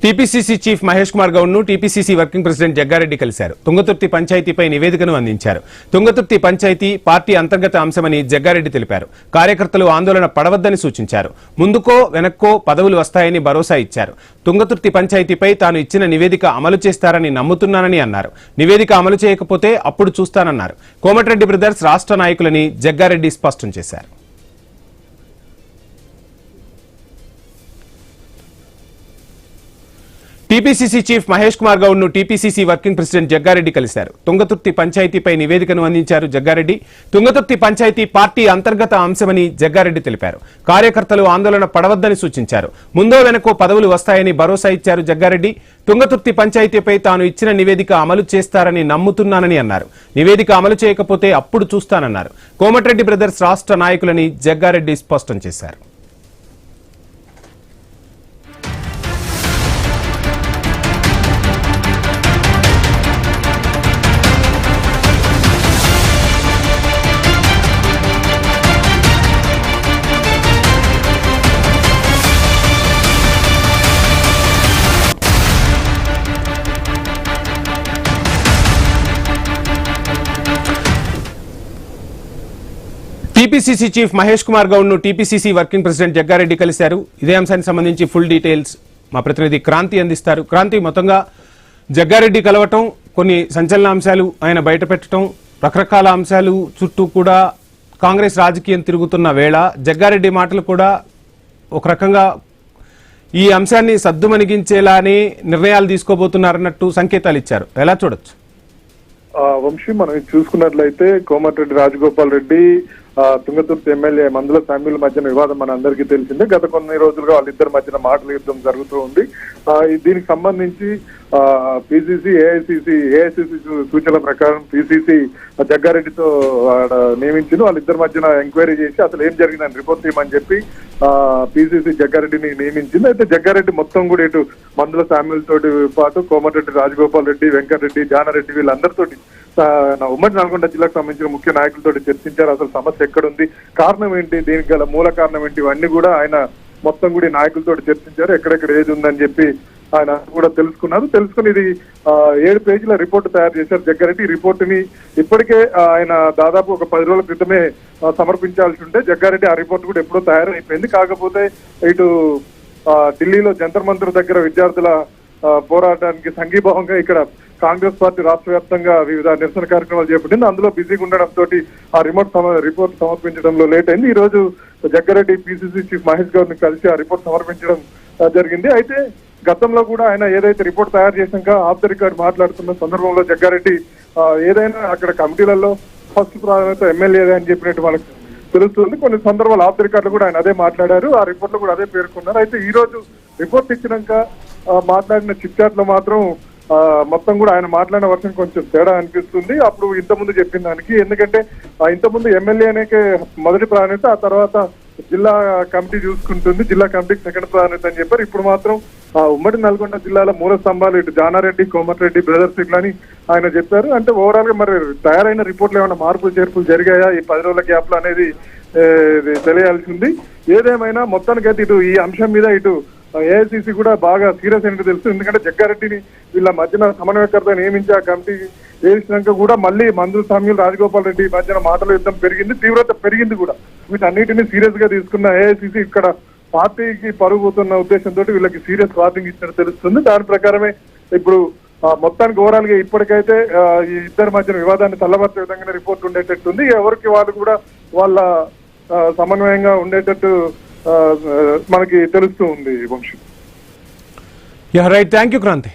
TPCC chief Mahesh Kumar Goud ను TPCC working president Jaggareddy కలిశారు. తుంగతుర్తి పంచాయతీపై నివేదికను అందించారు. తుంగతుర్తి పంచాయతీ పార్టీ అంతర్గత అంశమని జగ్గారెడ్డి తెలిపారు. కార్యకర్తలు ఆందోళన పడవద్దని సూచించారు. ముందుకో వెనక్కో పదవులు వస్తాయని భరోసా ఇచ్చారు. తుంగతుర్తి పంచాయతీపై తాను ఇచ్చిన నివేదిక అమలు చేస్తారని నమ్ముతున్నానని అన్నారు. నివేదిక అమలు చేయకపోతే అప్పుడు చూస్తానన్నారు. కోమటిరెడ్డి బ్రదర్స్ రాష్ట్ర నాయకులని జగ్గారెడ్డి స్పష్టం చేశారు. టీపీసీసీ చీఫ్ మహేష్ కుమార్ గౌడ్ ను టీపీసీసీ వర్కింగ్ ప్రెసిడెంట్ జగ్గారెడ్డి కలిశారు. తుంగతుర్తి పంచాయతీపై నివేదికను అందించారు జగ్గారెడ్డి. తుంగతుర్తి పంచాయతీ పార్టీ అంతర్గత అంశమని జగ్గారెడ్డి తెలిపారు. కార్యకర్తలు ఆందోళన పడవద్దని సూచించారు. ముందో వెనకో పదవులు వస్తాయని భరోసా ఇచ్చారు జగ్గారెడ్డి. తుంగతుర్తి పంచాయతీపై తాను ఇచ్చిన నివేదిక అమలు చేస్తారని నమ్ముతున్నానని అన్నారు. నివేదిక అమలు చేయకపోతే అప్పుడు చూస్తానన్నారు. కోమటిరెడ్డి బ్రదర్స్ రాష్ట్ర నాయకులని జగ్గారెడ్డి స్పష్టం చేశారు. టీపీసీసీ చీఫ్ మహేష్ కుమార్ గౌడ్ ను టీపీసీసీ వర్కింగ్ ప్రెసిడెంట్ జగ్గారెడ్డి కలిశారు. ఇదే అంశానికి సంబంధించి ఫుల్ డీటెయిల్స్ మా ప్రతినిధి క్రాంతి అందిస్తారు. క్రాంతి, మొత్తంగా జగ్గారెడ్డి కలవటం, కొన్ని సంచలన అంశాలు ఆయన బయటపెట్టడం, రకరకాల అంశాలు చుట్టూ కూడా కాంగ్రెస్ రాజకీయం తిరుగుతున్న వేళ జగ్గారెడ్డి మాటలు కూడా ఒక రకంగా ఈ అంశాన్ని సద్దుమణిగించేలానే నిర్ణయాలు తీసుకోబోతున్నారన్నట్టు సంకేతాలు ఇచ్చారు. ఎలా చూడొచ్చు? వంశీ, మనం చూసుకున్నట్లయితే కోమటిరెడ్డి రాజగోపాల్ రెడ్డి తుంగతుర్తి ఎమ్మెల్యే మందుల శామ్యుల మధ్యన వివాదం మన అందరికీ తెలిసిందే. గత కొన్ని రోజులుగా వాళ్ళిద్దరి మధ్యన మాటల యుద్ధం జరుగుతూ ఉంది. దీనికి సంబంధించి పిసిసి ఏఐసిసి సూచనల ప్రకారం పిసిసి జగ్గారెడ్డితో నియమించి వాళ్ళిద్దరి మధ్యన ఎంక్వైరీ చేసి అసలు ఏం జరిగిందని రిపోర్ట్ తీయమని చెప్పి పిసిసి జగ్గారెడ్డిని నియమించింది. అయితే జగ్గారెడ్డి మొత్తం కూడా ఇటు మందుల శామ్యుల్ తోటి పాటు కోమటిరెడ్డి రాజగోపాల్ రెడ్డి, వెంకటరెడ్డి, జానారెడ్డి వీళ్ళందరితోటి ఉమ్మడి నల్గొండ జిల్లాకు సంబంధించిన ముఖ్య నాయకులతో చర్చించారు. అసలు సమస్య ఎక్కడుంది, కారణం ఏంటి, దీనికి గల మూల కారణం ఏంటి, ఇవన్నీ కూడా ఆయన మొత్తం కూడా నాయకులతో చర్చించారు. ఎక్కడెక్కడ ఏది ఉందని చెప్పి ఆయన కూడా తెలుసుకున్నారు. తెలుసుకుని ఇది 7 పేజీల రిపోర్ట్ తయారు చేశారు జగ్గారెడ్డి. ఈ రిపోర్టుని ఇప్పటికే ఆయన దాదాపు ఒక 10 రోజుల క్రితమే సమర్పించాల్సి ఉంటే జగ్గారెడ్డి ఆ రిపోర్ట్ కూడా ఎప్పుడో తయారైపోయింది. కాకపోతే ఇటు ఢిల్లీలో జంతర్ మంతర్ దగ్గర విద్యార్థుల పోరాటానికి సంఘీభావంగా ఇక్కడ కాంగ్రెస్ పార్టీ రాష్ట్ర వ్యాప్తంగా వివిధ నిరసన కార్యక్రమాలు చేపట్టింది. అందులో బిజీగా ఉండడంతో ఆ రిపోర్ట్ సమర్పించడంలో లేట్ అయింది. ఈ రోజు జగ్గారెడ్డి పిసిసి చీఫ్ మహేష్ గౌడ్ ని కలిసి ఆ రిపోర్ట్ సమర్పించడం జరిగింది. అయితే గతంలో కూడా ఆయన ఏదైతే రిపోర్ట్ తయారు చేశాక ఆఫ్ ద రికార్డ్ మాట్లాడుతున్న సందర్భంలో జగ్గారెడ్డి ఏదైనా అక్కడ కమిటీలలో ఫస్ట్ ప్రాధాన్యత ఎమ్మెల్యే అని చెప్పినట్టు మనకు తెలుస్తుంది. కొన్ని సందర్భాలు ఆఫ్ ద రికార్డు కూడా ఆయన అదే మాట్లాడారు. ఆ రిపోర్ట్ లో కూడా అదే పేర్కొన్నారు. అయితే ఈ రోజు రిపోర్ట్ ఇచ్చినాక మాట్లాడిన చిట్ చాట్ లో మాత్రం మొత్తం కూడా ఆయన మాట్లాడిన వర్షం కొంచెం తేడా అనిపిస్తుంది అప్పుడు ఇంతకుముందు చెప్పిన దానికి. ఎందుకంటే ఇంతకుముందు ఎమ్మెల్యేనే మొదటి ప్రాధాన్యత, ఆ తర్వాత జిల్లా కమిటీ చూసుకుంటుంది, జిల్లా కమిటీకి సెకండ్ ప్రాధాన్యత అని చెప్పారు. ఇప్పుడు మాత్రం ఉమ్మడి నల్గొండ జిల్లాలో మూల స్తంభాలు ఇటు జానారెడ్డి, కోమటిరెడ్డి బ్రదర్స్ ఇట్లని ఆయన చెప్పారు. అంటే ఓవరాల్ గా మరి తయారైన రిపోర్ట్లు ఏమైనా మార్పులు చేర్పులు జరిగాయా ఈ 10 రోజుల గ్యాప్ లో అనేది తెలియాల్సి ఉంది. ఏదేమైనా మొత్తానికైతే ఇటు ఈ అంశం మీద ఇటు ఏఐసిసి కూడా బాగా సీరియస్ అయినట్టు తెలుసు. ఎందుకంటే జగ్గారెడ్డిని వీళ్ళ మధ్యన సమన్వయకర్త నియమించి ఆ కమిటీ వేసినాక కూడా మళ్ళీ మందుల శామ్యుల్, రాజగోపాల్ రెడ్డి మధ్యన మాటల యుద్ధం పెరిగింది, తీవ్రత పెరిగింది కూడా. వీటన్నిటిని సీరియస్ గా తీసుకున్న ఏఐసిసి ఇక్కడ పార్టీకి పరుగుతున్న ఉద్దేశంతో వీళ్ళకి సీరియస్ వార్నింగ్ ఇచ్చినట్టు తెలుస్తుంది. దాని ప్రకారమే ఇప్పుడు మొత్తానికి ఓవరాల్ గా ఇప్పటికైతే ఈ ఇద్దరి మధ్యన వివాదాన్ని చల్లబర్చే విధంగానే రిపోర్ట్ ఉండేటట్టుంది. ఎవరికి వాళ్ళు కూడా వాళ్ళ సమన్వయంగా ఉండేటట్టు మనకి తెలుస్తూ ఉంది Vamshi. Right, thank you Kranti.